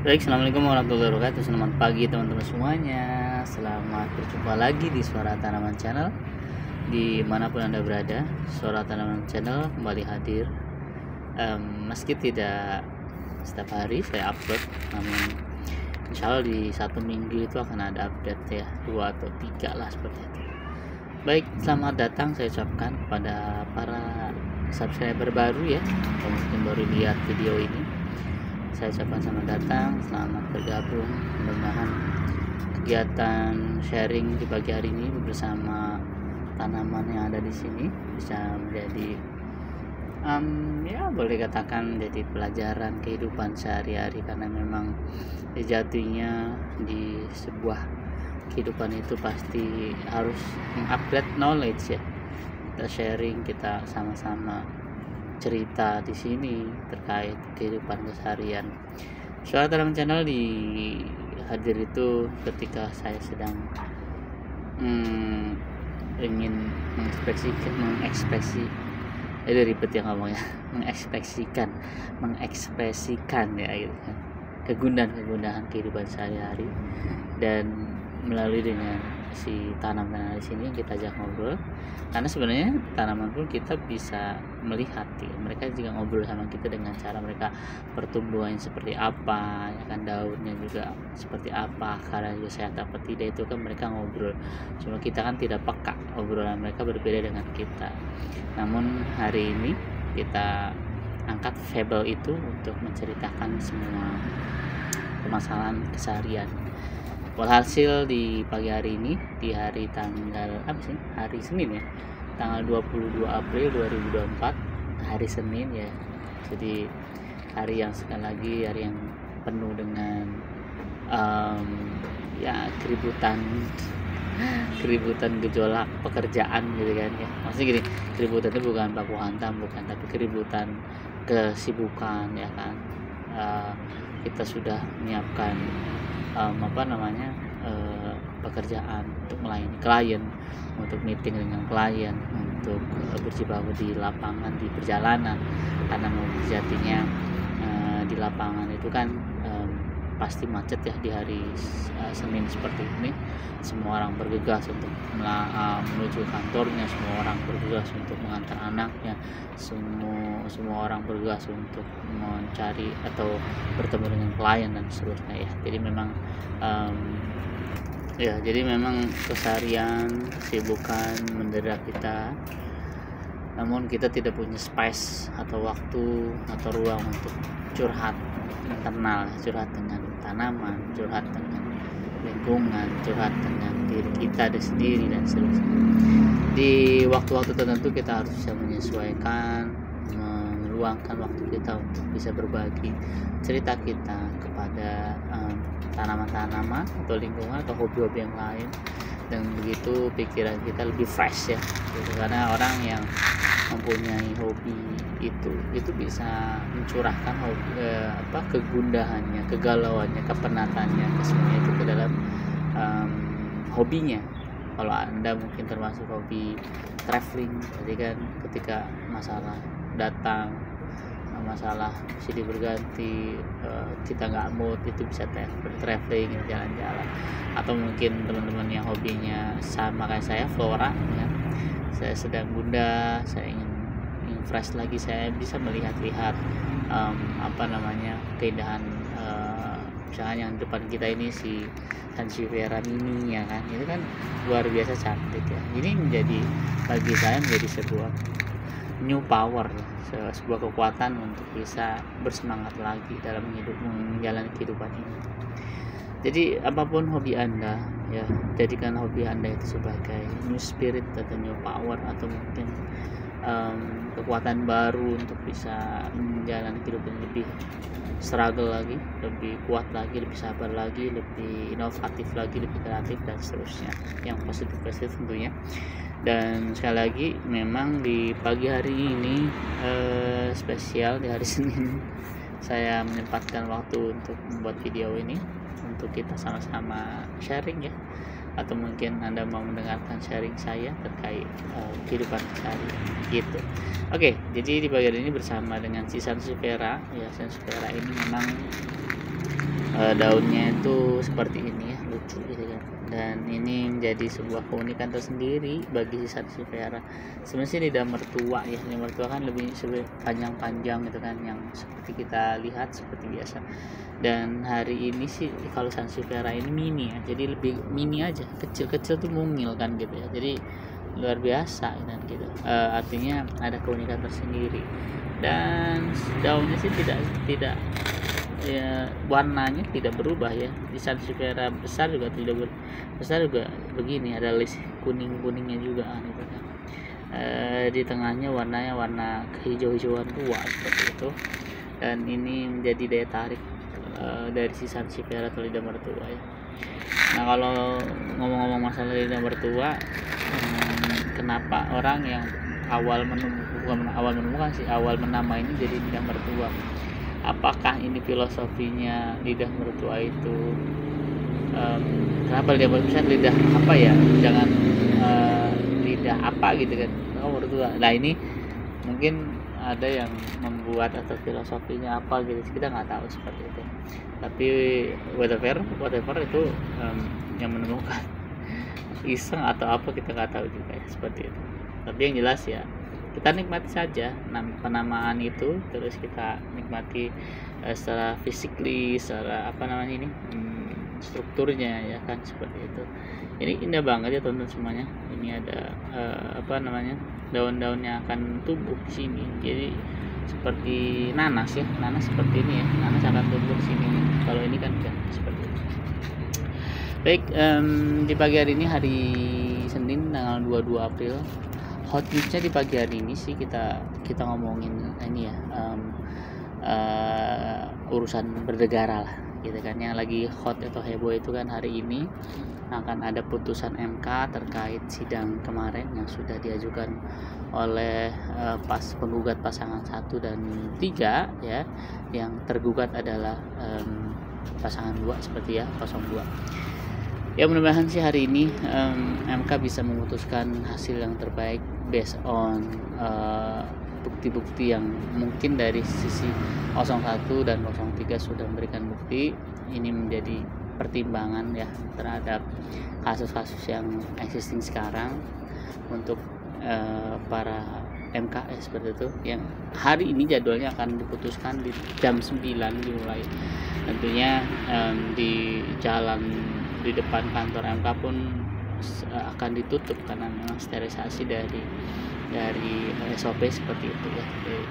Baik, assalamualaikum warahmatullahi wabarakatuh. Selamat pagi teman-teman semuanya. Selamat berjumpa lagi di Suara Tanaman Channel. Dimanapun anda berada, Suara Tanaman Channel kembali hadir. Meski tidak setiap hari saya upload, namun insya Allah di satu minggu itu akan ada update ya, 2 atau 3 lah seperti itu. Baik, selamat datang saya ucapkan kepada para subscriber baru ya, atau mungkin baru lihat video ini. Saya ucapkan selamat datang, selamat bergabung. Mudah-mudahan kegiatan sharing di pagi hari ini bersama tanaman yang ada di sini bisa menjadi ya boleh katakan jadi pelajaran kehidupan sehari-hari, karena memang sejatinya di sebuah kehidupan itu pasti harus mengupgrade knowledge ya. Kita sharing, kita sama-sama cerita di sini terkait kehidupan keseharian. Suara Tanaman Channel di hadir itu ketika saya sedang ingin ribet ya ngomongnya, mengekspresikan ya gitu kan, kegundahan kehidupan sehari-hari, dan melalui dengan si tanaman di sini yang kita ajak ngobrol, karena sebenarnya tanaman pun kita bisa melihat ya, mereka juga ngobrol sama kita dengan cara mereka pertumbuhan seperti apa ya kan, daunnya juga seperti apa, akarnya juga sehat apa tidak, itu kan mereka ngobrol, cuma kita kan tidak peka, obrolan mereka berbeda dengan kita. Namun hari ini kita angkat fable itu untuk menceritakan semua permasalahan keseharian. Walhasil di pagi hari ini, di hari tanggal hari Senin ya, tanggal 22 April 2024, hari Senin ya. Jadi hari yang sekali lagi hari yang penuh dengan ya keributan gejolak pekerjaan gitu kan ya. Maksudnya gini, keributan itu bukan baku hantam, bukan, tapi keributan kesibukan ya kan. Kita sudah menyiapkan pekerjaan untuk melayani klien, untuk meeting dengan klien, untuk berjibaku di lapangan, di perjalanan, karena sejatinya di lapangan itu kan pasti macet ya di hari Senin seperti ini. Semua orang bergegas untuk menuju kantornya, semua orang bergegas untuk mengantar anaknya, semua orang bergegas untuk mencari atau bertemu dengan klien dan seterusnya ya. Jadi memang keseharian, kesibukan mendera kita, namun kita tidak punya space atau waktu atau ruang untuk curhat internal, curhat dengan tanaman, curhat dengan lingkungan, curhat dengan diri kita sendiri dan seterusnya. Di waktu-waktu tertentu kita harus bisa menyesuaikan, meluangkan waktu kita untuk bisa berbagi cerita kita kepada tanaman-tanaman atau lingkungan atau hobi-hobi yang lain, dan begitu pikiran kita lebih fresh ya gitu. Karena orang yang mempunyai hobi itu bisa mencurahkan kegundahannya, kegalauannya, kepenatannya, semuanya itu ke dalam hobinya. Kalau anda mungkin termasuk hobi traveling, jadi kan ketika masalah datang, masalah silih berganti, kita nggak mood, itu bisa traveling, jalan-jalan. Atau mungkin teman-teman yang hobinya sama kayak saya, flora ya, saya sedang gundah, saya ingin fresh lagi, saya bisa melihat-lihat keindahan, misalnya yang depan kita ini si Sansevieria mini ya kan, itu kan luar biasa cantik ya. Ini bagi saya menjadi sebuah new power, sebuah kekuatan untuk bisa bersemangat lagi dalam menjalani kehidupan ini. Jadi apapun hobi anda ya, jadikan hobi anda itu sebagai new spirit atau new power, atau mungkin kekuatan baru untuk bisa menjalani kehidupan lebih struggle lagi, lebih kuat lagi, lebih sabar lagi, lebih inovatif lagi, lebih kreatif dan seterusnya, yang positif tentunya. Dan sekali lagi memang di pagi hari ini spesial, di hari Senin saya menyempatkan waktu untuk membuat video ini untuk kita sama-sama sharing ya, atau mungkin anda mau mendengarkan sharing saya terkait kehidupan sehari gitu. Oke, jadi di bagian ini bersama dengan si Sansevieria ya. Sansevieria ini memang daunnya itu seperti ini ya, lucu gitu kan. Dan ini menjadi sebuah keunikan tersendiri bagi Sansevieria. Sebenarnya sih lidah mertua ya, lidah mertua kan lebih panjang-panjang gitu kan, yang seperti kita lihat seperti biasa. Dan hari ini sih kalau Sansevieria ini mini ya, jadi lebih mini aja, kecil-kecil tuh mungil kan gitu ya, jadi luar biasa kan gitu. Artinya ada keunikan tersendiri. Dan daunnya sih tidak ya, warnanya tidak berubah ya. Di Sansevieria besar juga tidak besar juga begini, ada list kuningnya juga gitu kan. Di tengahnya warnanya warna kehijau-hijauan tua seperti itu. Dan ini menjadi daya tarik dari si Sansevieria atau lidah mertua ya. Nah, kalau ngomong-ngomong masalah lidah mertua, kenapa orang yang awal menama ini jadi lidah mertua? Apakah ini filosofinya lidah mertua itu kenapa lidah mertua? Lidah apa ya, jangan lidah apa gitu kan, mertua. Nah, ini mungkin ada yang membuat atau filosofinya apa gitu, kita nggak tahu seperti itu. Tapi whatever itu yang menemukan, iseng atau apa kita nggak tahu juga ya, seperti itu. Tapi yang jelas ya, kita nikmati saja penamaan itu, terus kita nikmati secara physically, secara strukturnya ya kan, seperti itu. Ini indah banget ya teman-teman semuanya. Ini ada daun-daunnya akan tumbuh di sini, jadi seperti nanas ya, nanas seperti ini ya, nanas akan tumbuh di sini. Kalau ini kan enggak seperti itu. Baik, di pagi hari ini, hari Senin tanggal 22 April, hot newsnya di pagi hari ini sih kita ngomongin ini ya, urusan bernegara lah gitu kan. Yang lagi hot atau heboh itu kan hari ini akan ada putusan MK terkait sidang kemarin yang sudah diajukan oleh penggugat pasangan 1 dan 3 ya. Yang tergugat adalah pasangan 2 seperti ya, 02. Ya, mudah-mudahan sih hari ini MK bisa memutuskan hasil yang terbaik based on bukti-bukti yang mungkin dari sisi 01 dan 03 sudah memberikan bukti. Ini menjadi pertimbangan ya terhadap kasus-kasus yang existing sekarang untuk para MK seperti itu, yang hari ini jadwalnya akan diputuskan di jam 9 dimulai. Tentunya di jalan di depan kantor MK pun akan ditutup karena memang sterilisasi dari SOP seperti itu ya.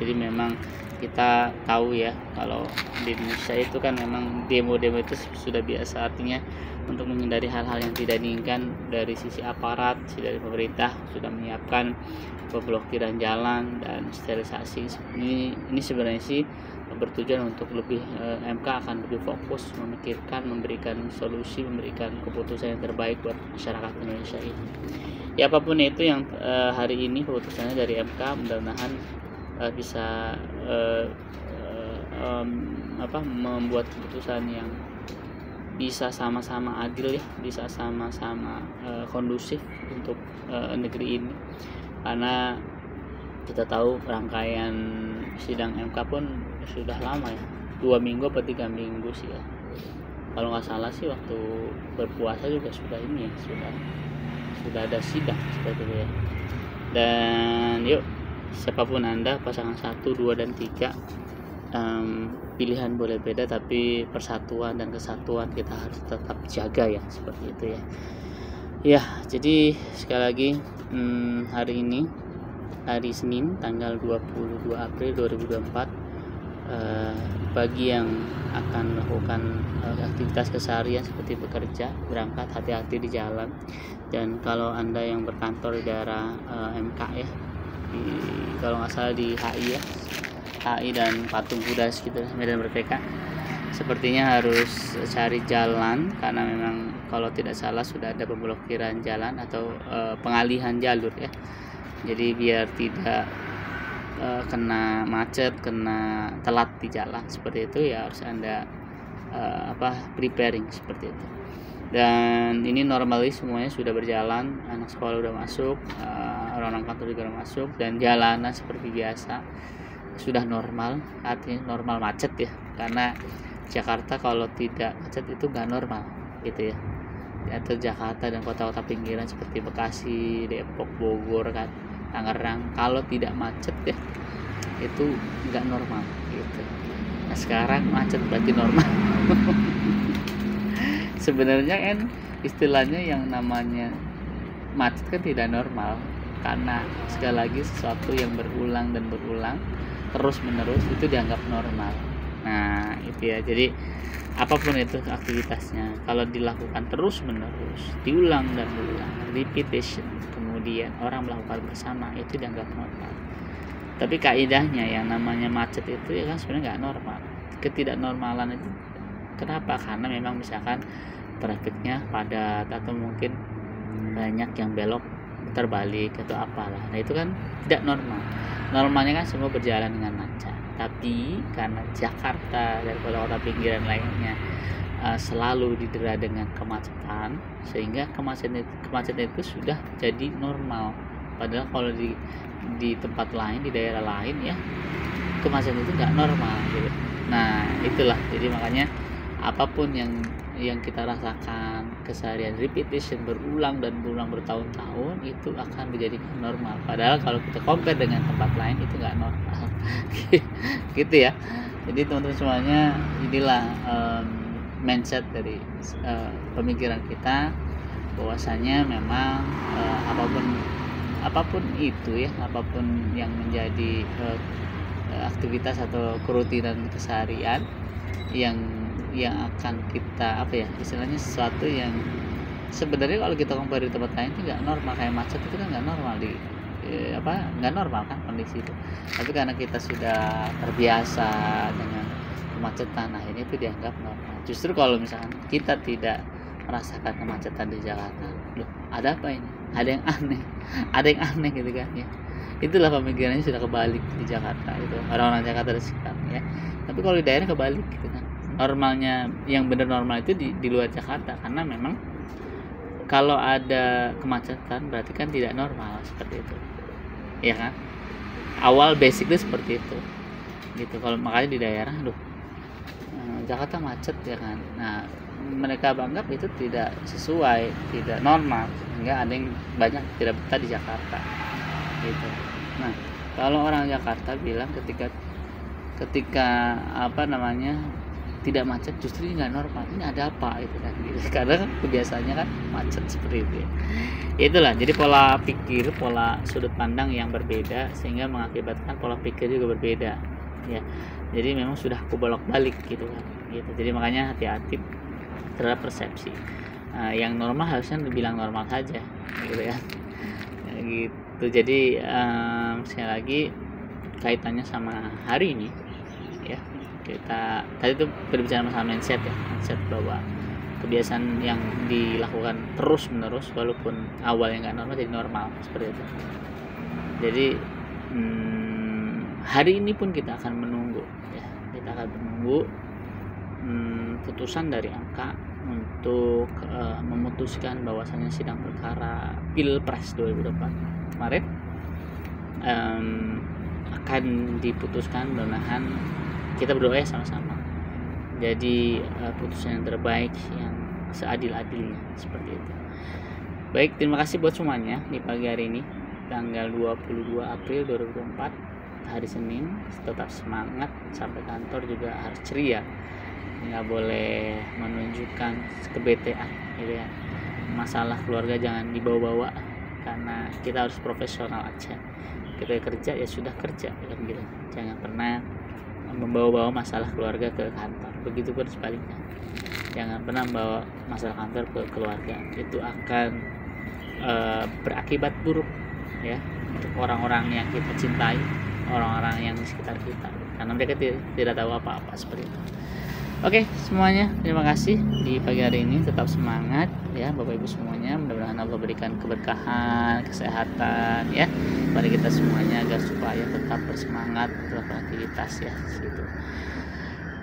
Jadi memang kita tahu ya, kalau di Indonesia itu kan memang demo-demo itu sudah biasa. Artinya untuk menghindari hal-hal yang tidak diinginkan dari sisi aparat, dari pemerintah sudah menyiapkan pemblokiran jalan dan sterilisasi. Ini sebenarnya sih bertujuan untuk lebih MK akan lebih fokus memikirkan, memberikan solusi, memberikan keputusan yang terbaik buat masyarakat Indonesia ini. Ya, apapun itu yang hari ini keputusannya dari MK, mudah-mudahan bisa membuat keputusan yang bisa sama-sama adil ya, bisa sama-sama kondusif untuk negeri ini. Karena kita tahu rangkaian sidang MK pun sudah lama ya, 2 minggu atau 3 minggu sih ya, kalau nggak salah sih waktu berpuasa juga sudah ini ya, sudah ada sidang seperti itu ya. Dan yuk, siapapun Anda, pasangan 1, 2, dan 3, pilihan boleh beda, tapi persatuan dan kesatuan kita harus tetap jaga ya, seperti itu ya. Ya, jadi sekali lagi hari ini hari Senin tanggal 22 April 2024, bagi yang akan melakukan aktivitas keseharian seperti bekerja, berangkat, hati-hati di jalan. Dan kalau Anda yang berkantor di daerah MK ya, kalau nggak salah di HI ya, HI dan Patung Kuda sekitar Medan Merdeka, sepertinya harus cari jalan, karena memang kalau tidak salah sudah ada pemblokiran jalan atau pengalihan jalur ya. Jadi biar tidak kena macet, kena telat di jalan seperti itu ya, harus Anda preparing seperti itu. Dan ini normally semuanya sudah berjalan, anak sekolah udah masuk, orang-orang kantor juga udah masuk, dan jalanan seperti biasa sudah normal. Artinya normal macet ya, karena Jakarta kalau tidak macet itu nggak normal gitu ya. Atau Jakarta dan kota-kota pinggiran seperti Bekasi, Depok, Bogor kan, Tangerang, kalau tidak macet ya itu nggak normal gitu. Nah sekarang macet berarti normal. Sebenarnya kan istilahnya yang namanya macet kan tidak normal, karena sekali lagi sesuatu yang berulang dan berulang terus menerus itu dianggap normal. Nah itu ya, jadi apapun itu aktivitasnya kalau dilakukan terus menerus, diulang dan berulang, repetition, kemudian orang melakukan bersama, itu dianggap normal. Tapi kaidahnya yang namanya macet itu ya kan sebenarnya nggak normal. Ketidaknormalan itu kenapa? Karena memang misalkan trafiknya padat atau mungkin banyak yang belok terbalik atau apalah. Nah itu kan tidak normal. Normalnya kan semua berjalan dengan lancar. Tapi karena Jakarta dan kota-kota pinggiran lainnya selalu didera dengan kemacetan, sehingga kemacetan itu sudah jadi normal. Padahal kalau di tempat lain, di daerah lain ya, kemacetan itu nggak normal gitu. Nah itulah, jadi makanya apapun yang kita rasakan keseharian, repetition, berulang dan berulang bertahun-tahun, itu akan dijadikan normal. Padahal kalau kita compare dengan tempat lain itu nggak normal. Gitu ya. Jadi teman-teman semuanya, inilah mindset dari pemikiran kita, bahwasanya memang apapun itu ya, apapun yang menjadi aktivitas atau kerutinan keseharian yang akan kita istilahnya sesuatu yang sebenarnya kalau kita compare di tempat lain itu nggak normal. Kayak macet itu kan nggak normal nggak normal kan kondisi itu. Tapi karena kita sudah terbiasa dengan kemacetan, akhirnya itu dianggap normal. Justru kalau misalkan kita tidak merasakan kemacetan di Jakarta, loh ada apa ini, ada yang aneh gitu kan ya. Itulah pemikirannya sudah kebalik di Jakarta itu, orang-orang Jakarta dan sekitarnya ya. Tapi kalau di daerah kebalik gitu kan, normalnya yang benar normal itu di luar Jakarta, karena memang kalau ada kemacetan berarti kan tidak normal, seperti itu ya kan. Awal basicnya seperti itu gitu. Kalau makanya di daerah Jakarta macet ya kan, nah mereka anggap itu tidak sesuai, tidak normal, sehingga ada yang banyak tidak betah di Jakarta gitu. Nah kalau orang Jakarta bilang ketika tidak macet, justru ini nggak normal, ini ada apa itu kan gitu. Karena kan kebiasaannya kan macet seperti itu ya. Itulah, jadi pola pikir, pola sudut pandang yang berbeda sehingga mengakibatkan pola pikir juga berbeda ya. Jadi memang sudah bolak-balik gitu kan gitu. Jadi makanya hati-hati terhadap persepsi. Yang normal harusnya dibilang normal saja gitu ya, gitu. Jadi sekali lagi kaitannya sama hari ini ya, kita tadi itu berbicara masalah mindset ya, mindset bahwa kebiasaan yang dilakukan terus menerus walaupun awalnya nggak normal jadi normal, seperti itu. Jadi hari ini pun kita akan menunggu ya, kita akan menunggu putusan dari MK untuk memutuskan bahwasannya sidang perkara Pilpres 2024 kemarin akan diputuskan. Mudah-mudahan kita berdoa ya sama-sama, jadi putusan yang terbaik, yang seadil-adilnya, seperti itu. Baik, terima kasih buat semuanya di pagi hari ini tanggal 22 April 2024, hari Senin. Tetap semangat, sampai kantor juga harus ceria, nggak boleh menunjukkan kebetean gitu ya. Masalah keluarga jangan dibawa-bawa, karena kita harus profesional aja. Kita kerja ya sudah kerja kan gitu, jangan pernah membawa-bawa masalah keluarga ke kantor. Begitu pun sebaliknya, jangan pernah membawa masalah kantor ke keluarga, itu akan berakibat buruk ya untuk orang-orang yang kita cintai, orang-orang yang di sekitar kita, karena mereka tidak tahu apa-apa, seperti itu. Oke semuanya, terima kasih di pagi hari ini. Tetap semangat ya Bapak Ibu semuanya. Mudah-mudahan Allah berikan keberkahan, kesehatan ya pada kita semuanya, agar supaya tetap bersemangat dalam beraktivitas ya gitu.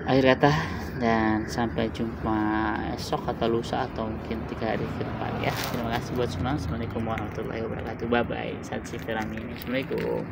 Akhir kata, dan sampai jumpa esok atau lusa atau mungkin 3 hari ke depan ya. Terima kasih buat semua. Assalamualaikum warahmatullahi wabarakatuh. Bye bye. Assalamualaikum.